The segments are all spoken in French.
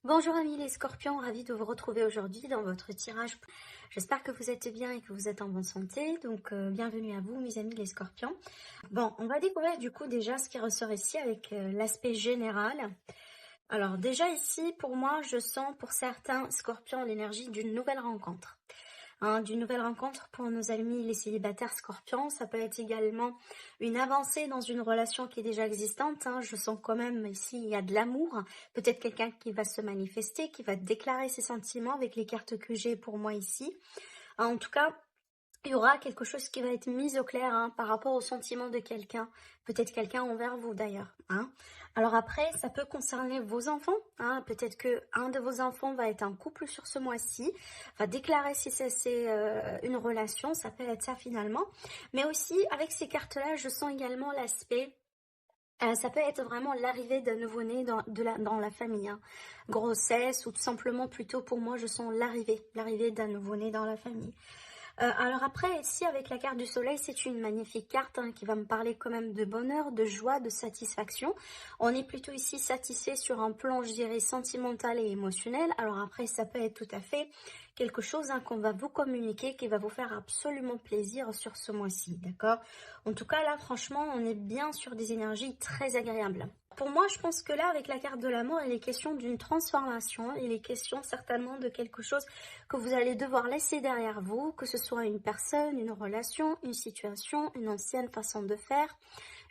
Bonjour amis les scorpions, ravi de vous retrouver aujourd'hui dans votre tirage. J'espère que vous êtes bien et que vous êtes en bonne santé, donc bienvenue à vous mes amis les scorpions. Bon, on va découvrir du coup déjà ce qui ressort ici avec l'aspect général. Alors déjà ici, pour moi, je sens pour certains scorpions l'énergie d'une nouvelle rencontre. D'une nouvelle rencontre pour nos amis les célibataires scorpions. Ça peut être également une avancée dans une relation qui est déjà existante. Je sens quand même ici, il y a de l'amour. Peut-être quelqu'un qui va se manifester, qui va déclarer ses sentiments avec les cartes que j'ai pour moi ici. En tout cas, il y aura quelque chose qui va être mis au clair par rapport aux sentiments de quelqu'un, peut-être quelqu'un envers vous d'ailleurs. Alors après, ça peut concerner vos enfants. Peut-être que un de vos enfants va être en couple sur ce mois-ci, va déclarer si c'est une relation, ça peut être ça finalement. Mais aussi, avec ces cartes-là, je sens également l'aspect... ça peut être vraiment l'arrivée d'un nouveau-né dans la famille. Grossesse ou tout simplement plutôt pour moi, je sens l'arrivée d'un nouveau-né dans la famille. Alors après, ici, avec la carte du soleil, c'est une magnifique carte qui va me parler quand même de bonheur, de joie, de satisfaction. On est plutôt ici satisfait sur un plan, je dirais, sentimental et émotionnel. Alors après, ça peut être tout à fait quelque chose qu'on va vous communiquer, qui va vous faire absolument plaisir sur ce mois-ci, d'accord? En tout cas, là, franchement, on est bien sur des énergies très agréables. Pour moi, je pense que là, avec la carte de l'amour, il est question d'une transformation. Il est question certainement de quelque chose que vous allez devoir laisser derrière vous, que ce soit une personne, une relation, une situation, une ancienne façon de faire,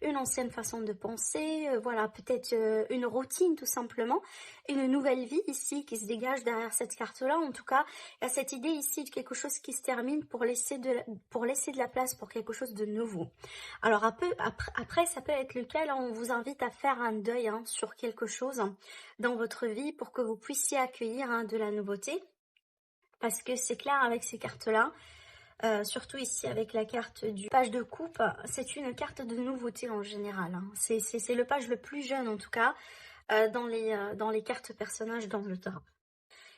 une ancienne façon de penser, voilà, peut-être une routine tout simplement, une nouvelle vie ici qui se dégage derrière cette carte-là. En tout cas, il y a cette idée ici de quelque chose qui se termine pour laisser de la place pour quelque chose de nouveau. Alors après, ça peut être le cas, là on vous invite à faire un deuil sur quelque chose dans votre vie pour que vous puissiez accueillir de la nouveauté. Parce que c'est clair avec ces cartes-là, surtout ici avec la carte du page de coupe, c'est une carte de nouveauté en général. C'est le page le plus jeune en tout cas dans les cartes personnages dans le tarot.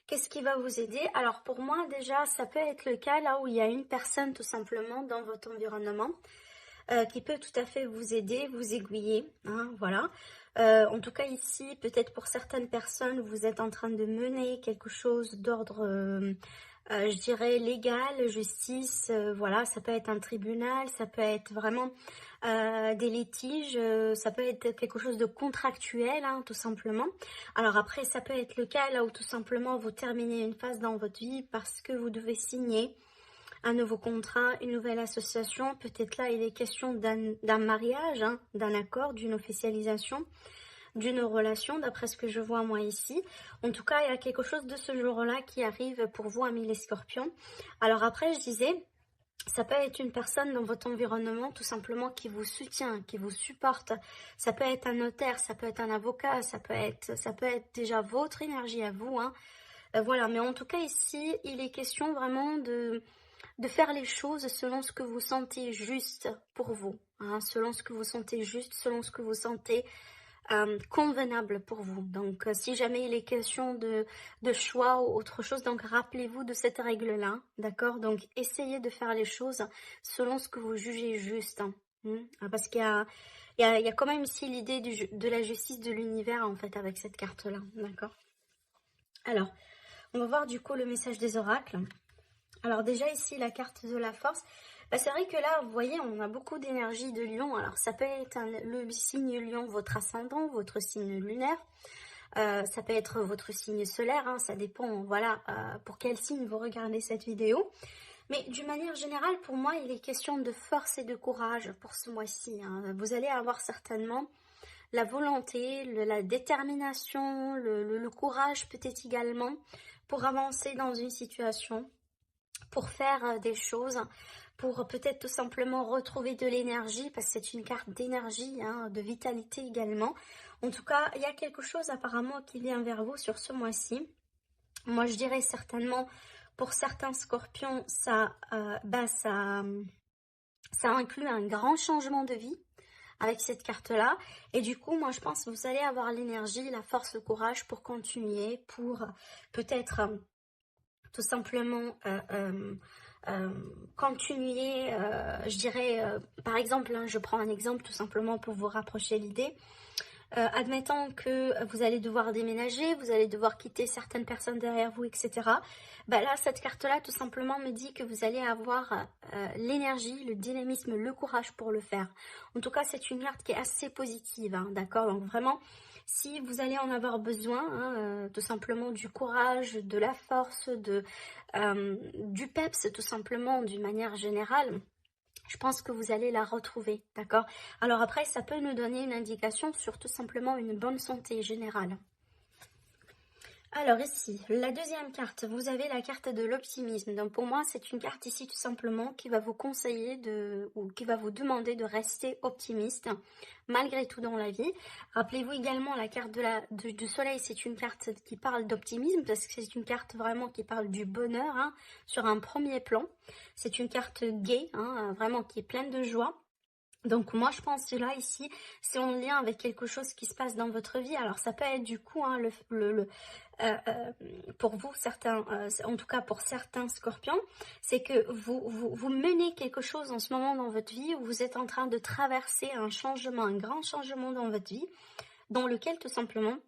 Qu'est-ce qui va vous aider? Alors pour moi déjà, ça peut être le cas là où il y a une personne tout simplement dans votre environnement qui peut tout à fait vous aider, vous aiguiller, voilà. En tout cas ici, peut-être pour certaines personnes, vous êtes en train de mener quelque chose d'ordre, je dirais, légal, justice, voilà, ça peut être un tribunal, ça peut être vraiment des litiges, ça peut être quelque chose de contractuel, tout simplement. Alors après, ça peut être le cas là où tout simplement vous terminez une phase dans votre vie parce que vous devez signer un nouveau contrat, une nouvelle association. Peut-être là, il est question d'un mariage, d'un accord, d'une officialisation, d'une relation, d'après ce que je vois moi ici. En tout cas, il y a quelque chose de ce jour-là qui arrive pour vous, amis les scorpions. Alors après, je disais, ça peut être une personne dans votre environnement tout simplement qui vous soutient, qui vous supporte. Ça peut être un notaire, ça peut être un avocat, ça peut être déjà votre énergie à vous. Voilà, mais en tout cas ici, il est question vraiment de faire les choses selon ce que vous sentez juste pour vous, selon ce que vous sentez juste, selon ce que vous sentez convenable pour vous. Donc, si jamais il est question de choix ou autre chose, donc rappelez-vous de cette règle-là, d'accord? Donc, essayez de faire les choses selon ce que vous jugez juste, parce qu'il y a quand même ici l'idée de la justice de l'univers, en fait, avec cette carte-là, d'accord? Alors, on va voir du coup le message des oracles. Alors déjà ici, la carte de la force, c'est vrai que là, vous voyez, on a beaucoup d'énergie de lion. Alors ça peut être le signe lion, votre ascendant, votre signe lunaire. Ça peut être votre signe solaire, ça dépend, voilà, pour quel signe vous regardez cette vidéo. Mais d'une manière générale, pour moi, il est question de force et de courage pour ce mois-ci. Vous allez avoir certainement la volonté, la détermination, le courage peut-être également pour avancer dans une situation, pour faire des choses, pour peut-être tout simplement retrouver de l'énergie, parce que c'est une carte d'énergie, de vitalité également. En tout cas, il y a quelque chose apparemment qui vient vers vous sur ce mois-ci. Moi, je dirais certainement, pour certains scorpions, ça inclut un grand changement de vie avec cette carte-là. Et du coup, moi, je pense que vous allez avoir l'énergie, la force, le courage pour continuer, pour peut-être tout simplement continuer, je dirais, par exemple, je prends un exemple tout simplement pour vous rapprocher l'idée. Admettons que vous allez devoir déménager, vous allez devoir quitter certaines personnes derrière vous, etc. Bah là, cette carte-là, tout simplement, me dit que vous allez avoir l'énergie, le dynamisme, le courage pour le faire. En tout cas, c'est une carte qui est assez positive, hein, d'accord? Donc vraiment, si vous allez en avoir besoin, hein, tout simplement du courage, de la force, du peps, tout simplement, d'une manière générale, je pense que vous allez la retrouver, d'accord? Alors après, ça peut nous donner une indication sur tout simplement une bonne santé générale. Alors ici, la deuxième carte, vous avez la carte de l'optimisme. Donc pour moi, c'est une carte ici tout simplement qui va vous conseiller ou qui va vous demander de rester optimiste malgré tout dans la vie. Rappelez-vous également la carte du soleil, c'est une carte qui parle d'optimisme parce que c'est une carte vraiment qui parle du bonheur, hein, sur un premier plan. C'est une carte gaie, hein, vraiment qui est pleine de joie. Donc moi je pense que là ici c'est en lien avec quelque chose qui se passe dans votre vie. Alors ça peut être du coup, hein, pour vous certains, en tout cas pour certains scorpions, c'est que vous menez quelque chose en ce moment dans votre vie où vous êtes en train de traverser un changement, un grand changement dans votre vie, dans lequel tout simplement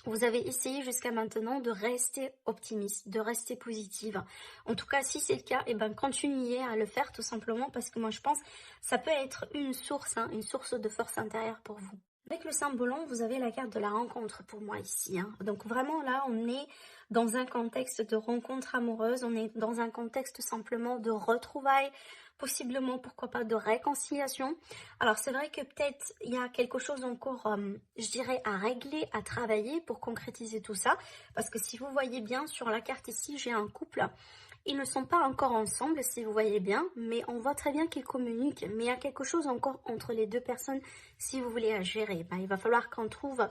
vous avez essayé jusqu'à maintenant de rester optimiste, de rester positive. En tout cas, si c'est le cas, eh ben, continuez à le faire tout simplement parce que moi je pense que ça peut être une source, hein, une source de force intérieure pour vous. Avec le symbole, vous avez la carte de la rencontre pour moi ici, hein. Donc vraiment là, on est dans un contexte de rencontre amoureuse, on est dans un contexte simplement de retrouvailles, possiblement, pourquoi pas, de réconciliation. Alors c'est vrai que peut-être il y a quelque chose encore, je dirais, à régler, à travailler pour concrétiser tout ça. Parce que si vous voyez bien sur la carte ici, j'ai un couple. Ils ne sont pas encore ensemble, si vous voyez bien, mais on voit très bien qu'ils communiquent. Mais il y a quelque chose encore entre les deux personnes, si vous voulez, à gérer. Ben, il va falloir qu'on trouve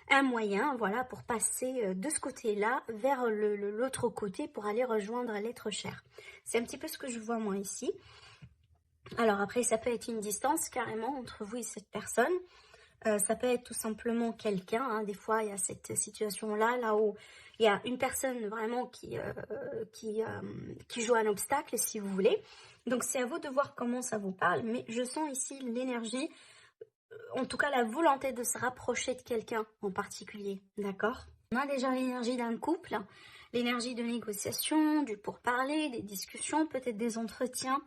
un moyen, voilà, pour passer de ce côté-là vers l'autre côté pour aller rejoindre l'être cher. C'est un petit peu ce que je vois moi ici. Alors après, ça peut être une distance carrément entre vous et cette personne. Ça peut être tout simplement quelqu'un, hein. Des fois, il y a cette situation-là, là où il y a une personne vraiment qui joue un obstacle, si vous voulez. Donc, c'est à vous de voir comment ça vous parle. Mais je sens ici l'énergie, en tout cas la volonté de se rapprocher de quelqu'un en particulier, d'accord? On a déjà l'énergie d'un couple, l'énergie de négociation, du pourparler, des discussions, peut-être des entretiens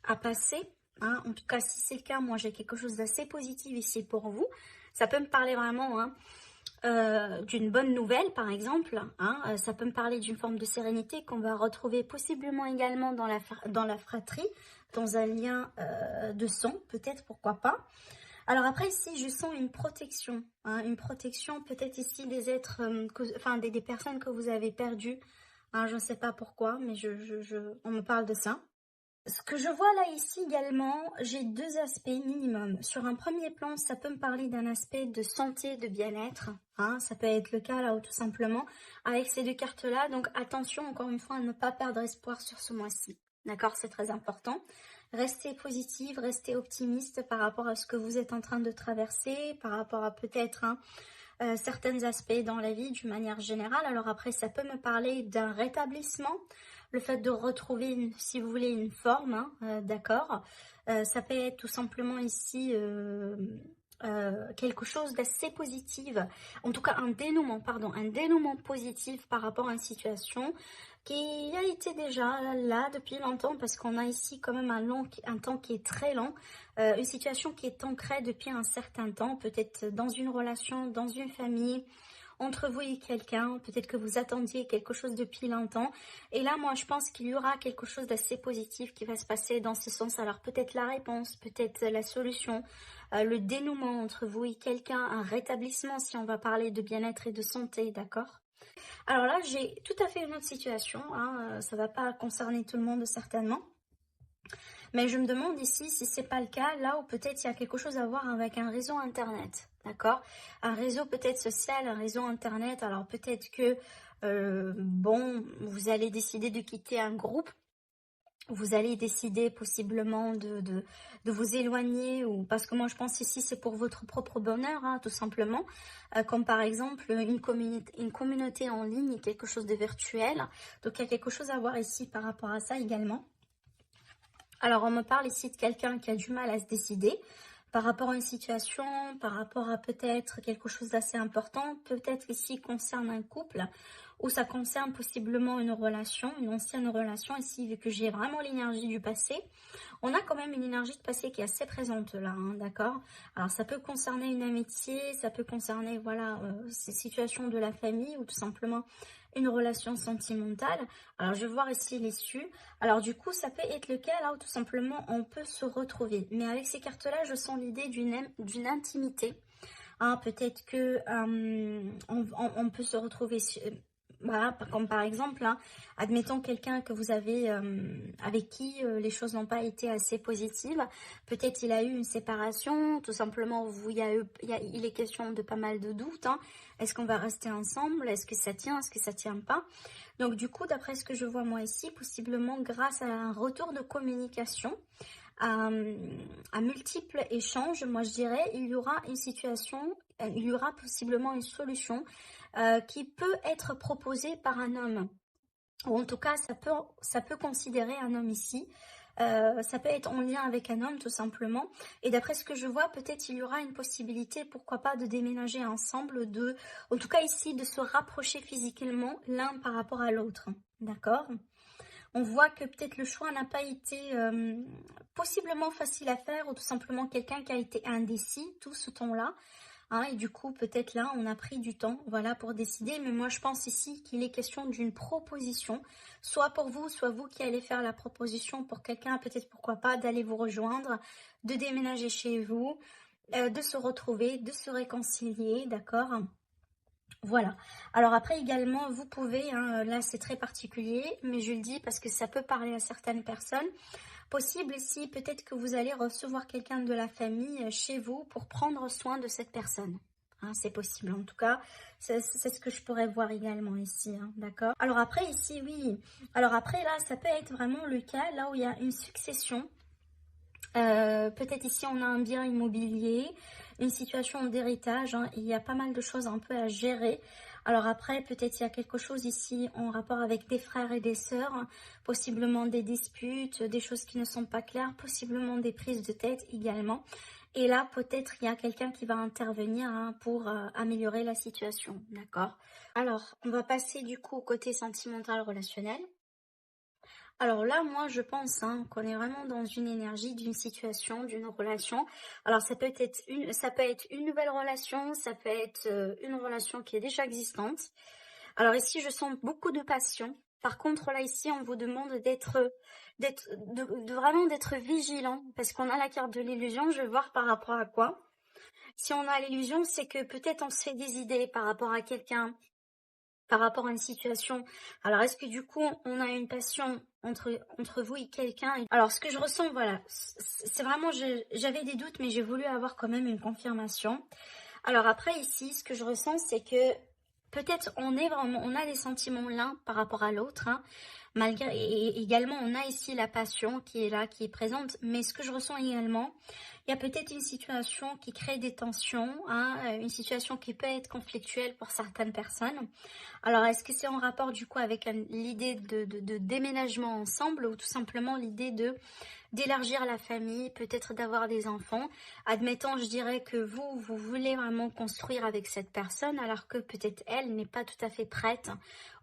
à passer. Hein. En tout cas, si c'est le cas, moi j'ai quelque chose d'assez positif ici pour vous. Ça peut me parler vraiment, hein, d'une bonne nouvelle par exemple, hein. Ça peut me parler d'une forme de sérénité qu'on va retrouver possiblement également dans la fratrie, dans un lien de sang, peut-être, pourquoi pas. Alors après ici je sens une protection, hein, une protection peut-être ici des êtres, des personnes que vous avez perdues, hein, je ne sais pas pourquoi, mais on me parle de ça. Ce que je vois là ici également, j'ai deux aspects minimum. Sur un premier plan, ça peut me parler d'un aspect de santé, de bien-être, hein, ça peut être le cas là où tout simplement, avec ces deux cartes-là, donc attention encore une fois à ne pas perdre espoir sur ce mois-ci, d'accord, c'est très important. Restez positive, restez optimiste par rapport à ce que vous êtes en train de traverser, par rapport à peut-être, hein, certains aspects dans la vie d'une manière générale. Alors après, ça peut me parler d'un rétablissement, le fait de retrouver, si vous voulez, une forme, hein, d'accord. Ça peut être tout simplement ici quelque chose d'assez positif, en tout cas un dénouement positif par rapport à une situation qui a été déjà là depuis longtemps, parce qu'on a ici quand même un temps qui est très long, une situation qui est ancrée depuis un certain temps, peut-être dans une relation, dans une famille, entre vous et quelqu'un, peut-être que vous attendiez quelque chose depuis longtemps, et là moi je pense qu'il y aura quelque chose d'assez positif qui va se passer dans ce sens. Alors peut-être la réponse, peut-être la solution, le dénouement entre vous et quelqu'un, un rétablissement si on va parler de bien-être et de santé, d'accord? Alors là j'ai tout à fait une autre situation, hein, ça va pas concerner tout le monde certainement. Mais je me demande ici si c'est pas le cas, là où peut-être il y a quelque chose à voir avec un réseau internet, d'accord? Un réseau peut-être social, un réseau internet. Alors peut-être que, bon, vous allez décider de quitter un groupe, vous allez décider possiblement de vous éloigner, ou parce que moi je pense ici c'est pour votre propre bonheur, hein, tout simplement, comme par exemple une communauté en ligne, quelque chose de virtuel. Donc il y a quelque chose à voir ici par rapport à ça également. Alors, on me parle ici de quelqu'un qui a du mal à se décider par rapport à une situation, par rapport à peut-être quelque chose d'assez important, peut-être ici concerne un couple, ou ça concerne possiblement une relation, une ancienne relation, ici vu que j'ai vraiment l'énergie du passé. On a quand même une énergie de passé qui est assez présente là, hein, d'accord? Alors ça peut concerner une amitié, ça peut concerner, voilà, ces situations de la famille ou tout simplement une relation sentimentale. Alors je vais voir ici l'issue. Alors du coup, ça peut être le cas là où tout simplement on peut se retrouver. Mais avec ces cartes-là, je sens l'idée d'une intimité. Hein, peut-être que on peut se retrouver voilà, comme par exemple, hein, admettons quelqu'un que vous avez avec qui les choses n'ont pas été assez positives. Peut-être il a eu une séparation, tout simplement, il est question de pas mal de doutes. Hein. Est-ce qu'on va rester ensemble? Est-ce que ça tient? Est-ce que ça tient pas? Donc du coup, d'après ce que je vois moi ici, possiblement grâce à un retour de communication, à multiples échanges, moi je dirais, il y aura une situation, il y aura possiblement une solution qui peut être proposée par un homme. Ou en tout cas, ça peut considérer un homme ici. Ça peut être en lien avec un homme tout simplement. Et d'après ce que je vois, peut-être il y aura une possibilité, pourquoi pas, de déménager ensemble, en tout cas ici, de se rapprocher physiquement l'un par rapport à l'autre. D'accord? On voit que peut-être le choix n'a pas été possiblement facile à faire, ou tout simplement quelqu'un qui a été indécis tout ce temps-là. Hein, et du coup, peut-être là, on a pris du temps, voilà, pour décider. Mais moi, je pense ici qu'il est question d'une proposition, soit pour vous, soit vous qui allez faire la proposition pour quelqu'un, peut-être pourquoi pas, d'aller vous rejoindre, de déménager chez vous, de se retrouver, de se réconcilier, d'accord? Voilà. Alors après également, vous pouvez, hein, là c'est très particulier, mais je le dis parce que ça peut parler à certaines personnes. Possible ici, peut-être que vous allez recevoir quelqu'un de la famille chez vous pour prendre soin de cette personne. Hein, c'est possible, en tout cas, c'est ce que je pourrais voir également ici, hein, d'accord? Alors après ici, oui. Alors après là, ça peut être vraiment le cas, là où il y a une succession. Peut-être ici on a un bien immobilier, une situation d'héritage, hein, il y a pas mal de choses un peu à gérer. Alors après, peut-être il y a quelque chose ici en rapport avec des frères et des sœurs, hein, possiblement des disputes, des choses qui ne sont pas claires, possiblement des prises de tête également. Et là, peut-être il y a quelqu'un qui va intervenir, hein, pour améliorer la situation, d'accord? Alors, on va passer du coup au côté sentimental relationnel. Alors là, moi, je pense, hein, qu'on est vraiment dans une énergie d'une situation, d'une relation. Alors ça peut être une nouvelle relation, ça peut être une relation qui est déjà existante. Alors ici, je sens beaucoup de passion. Par contre, là, ici, on vous demande de vraiment d'être vigilant, parce qu'on a la carte de l'illusion. Je vais voir par rapport à quoi. Si on a l'illusion, c'est que peut-être on se fait des idées par rapport à quelqu'un, par rapport à une situation. Alors, est-ce que du coup, on a une passion entre vous et quelqu'un? Alors, ce que je ressens, voilà, c'est vraiment, j'avais des doutes, mais j'ai voulu avoir quand même une confirmation. Alors après, ici, ce que je ressens, c'est que peut-être on a des sentiments l'un par rapport à l'autre, hein, malgré, et également, on a ici la passion qui est là, qui est présente, mais ce que je ressens également, il y a peut-être une situation qui crée des tensions, hein, une situation qui peut être conflictuelle pour certaines personnes. Alors, est-ce que c'est en rapport du coup avec l'idée de déménagement ensemble, ou tout simplement l'idée d'élargir la famille, peut-être d'avoir des enfants? Admettons, je dirais que vous voulez vraiment construire avec cette personne, alors que peut-être elle n'est pas tout à fait prête,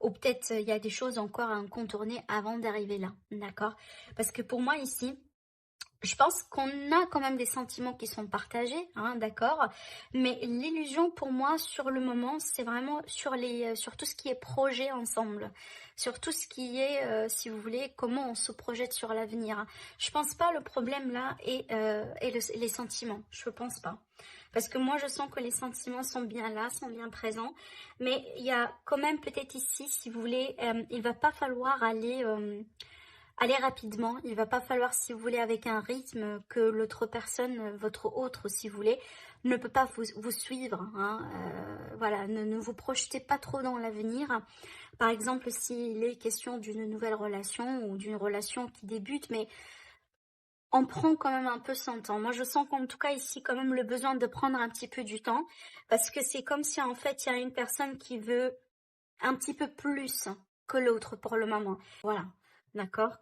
ou peut-être il y a des choses encore à contourner avant d'arriver là, d'accord? Parce que pour moi ici, je pense qu'on a quand même des sentiments qui sont partagés, hein, d'accord. Mais l'illusion pour moi, sur le moment, c'est vraiment sur tout ce qui est projet ensemble, sur tout ce qui est, si vous voulez, comment on se projette sur l'avenir. Je pense pas le problème là est les sentiments. Je pense pas. Parce que moi, je sens que les sentiments sont bien là, sont bien présents. Mais il y a quand même peut-être ici, si vous voulez, il va pas falloir aller rapidement. Il va pas falloir, si vous voulez, avec un rythme que l'autre personne, votre autre, si vous voulez, ne peut pas vous suivre, hein. Voilà, ne vous projetez pas trop dans l'avenir. Par exemple, s'il est question d'une nouvelle relation ou d'une relation qui débute, mais on prend quand même un peu son temps. Moi, je sens qu'en tout cas ici, quand même, le besoin de prendre un petit peu du temps, parce que c'est comme si, en fait, il y a une personne qui veut un petit peu plus que l'autre pour le moment. Voilà, d'accord?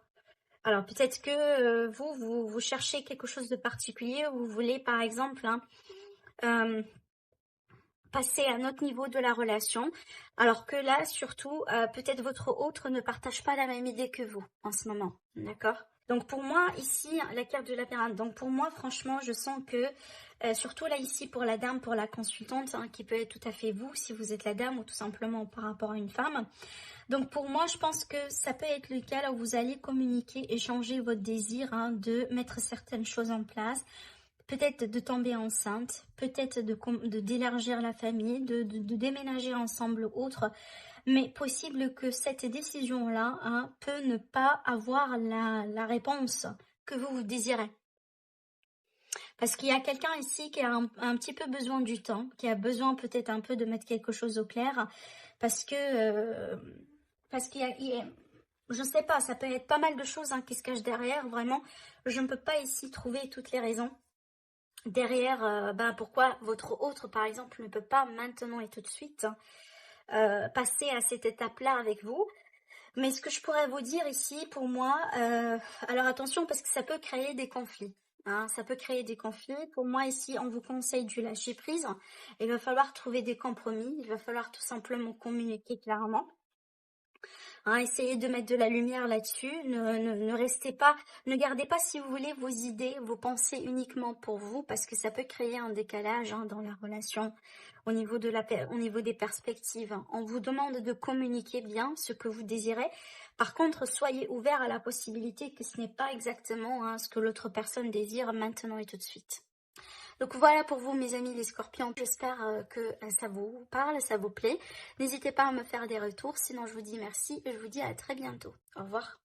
Alors peut-être que vous cherchez quelque chose de particulier, vous voulez par exemple hein, passer à un autre niveau de la relation, alors que là surtout peut-être votre autre ne partage pas la même idée que vous en ce moment, d'accord? Donc pour moi ici la carte de la pyramide, donc pour moi franchement je sens que surtout là ici pour la dame, pour la consultante hein, qui peut être tout à fait vous si vous êtes la dame ou tout simplement par rapport à une femme. Donc pour moi, je pense que ça peut être le cas là où vous allez communiquer, échanger votre désir hein, de mettre certaines choses en place, peut-être de tomber enceinte, peut-être d'élargir la famille, de déménager ensemble ou autre, mais possible que cette décision-là hein, peut ne pas avoir la réponse que vous désirez. Parce qu'il y a quelqu'un ici qui a un petit peu besoin du temps, qui a besoin peut-être un peu de mettre quelque chose au clair, parce que parce je ne sais pas, ça peut être pas mal de choses hein, qui se cachent derrière, vraiment. Je ne peux pas ici trouver toutes les raisons derrière pourquoi votre autre, par exemple, ne peut pas maintenant et tout de suite passer à cette étape-là avec vous. Mais ce que je pourrais vous dire ici, pour moi, alors attention parce que ça peut créer des conflits. Hein, ça peut créer des conflits. Pour moi, ici, on vous conseille du lâcher prise. Il va falloir trouver des compromis. Il va falloir tout simplement communiquer clairement. Hein, essayez de mettre de la lumière là-dessus. Ne restez pas, ne gardez pas, si vous voulez, vos idées, vos pensées uniquement pour vous, parce que ça peut créer un décalage hein, dans la relation au niveau des perspectives. On vous demande de communiquer bien ce que vous désirez. Par contre, soyez ouvert à la possibilité que ce n'est pas exactement hein, ce que l'autre personne désire maintenant et tout de suite. Donc voilà pour vous mes amis les scorpions, j'espère que ça vous parle, ça vous plaît. N'hésitez pas à me faire des retours, sinon je vous dis merci et je vous dis à très bientôt. Au revoir.